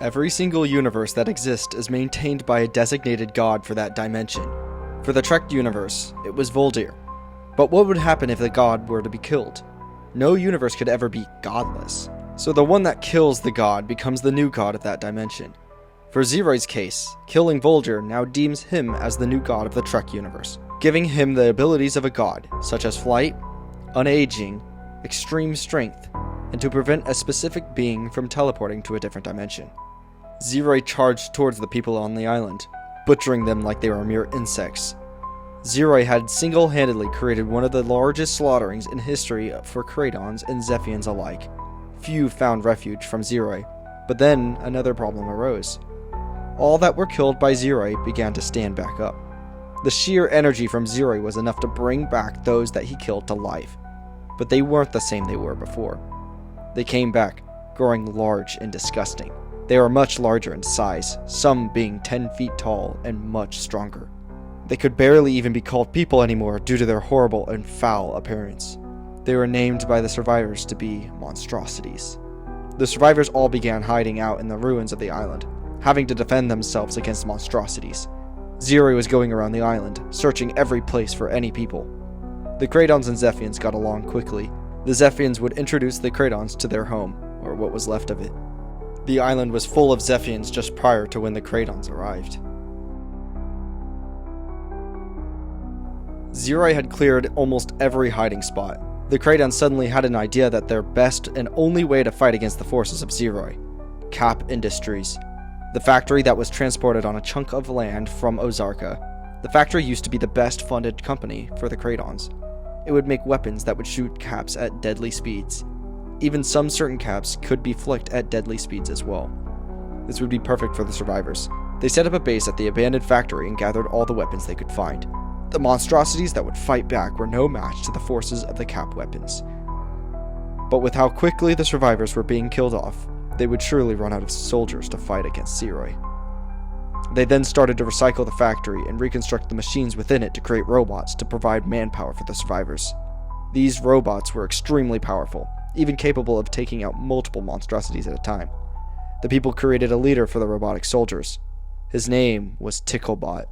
Every single universe that exists is maintained by a designated god for that dimension. For the Treq universe, it was Voldir. But what would happen if the god were to be killed? No universe could ever be godless. So the one that kills the god becomes the new god of that dimension. For Zeroy's case, killing Voldir now deems him as the new god of the Treq universe, giving him the abilities of a god, such as flight, unaging, extreme strength, and to prevent a specific being from teleporting to a different dimension. Zeroy charged towards the people on the island, butchering them like they were mere insects. Zeroy had single-handedly created one of the largest slaughterings in history for Kradons and Zephians alike. Few found refuge from Zeroy, but then another problem arose. All that were killed by Zeroy began to stand back up. The sheer energy from Zeroy was enough to bring back those that he killed to life, but they weren't the same they were before. They came back, growing large and disgusting. They were much larger in size, some being 10 feet tall and much stronger. They could barely even be called people anymore due to their horrible and foul appearance. They were named by the survivors to be monstrosities. The survivors all began hiding out in the ruins of the island, having to defend themselves against monstrosities. Zeroy was going around the island, searching every place for any people. The Kradons and Zephians got along quickly. The Zephians would introduce the Kradons to their home, or what was left of it. The island was full of Zephians just prior to when the Kradons arrived. Zeroy had cleared almost every hiding spot. The Kradons suddenly had an idea that their best and only way to fight against the forces of Zeroy: Cap Industries, the factory that was transported on a chunk of land from Ozarka. The factory used to be the best funded company for the Kradons. It would make weapons that would shoot caps at deadly speeds. Even some certain caps could be flicked at deadly speeds as well. This would be perfect for the survivors. They set up a base at the abandoned factory and gathered all the weapons they could find. The monstrosities that would fight back were no match to the forces of the cap weapons. But with how quickly the survivors were being killed off, they would surely run out of soldiers to fight against Zeroy. They then started to recycle the factory and reconstruct the machines within it to create robots to provide manpower for the survivors. These robots were extremely powerful, even capable of taking out multiple monstrosities at a time. The people created a leader for the robotic soldiers. His name was Ticklebot.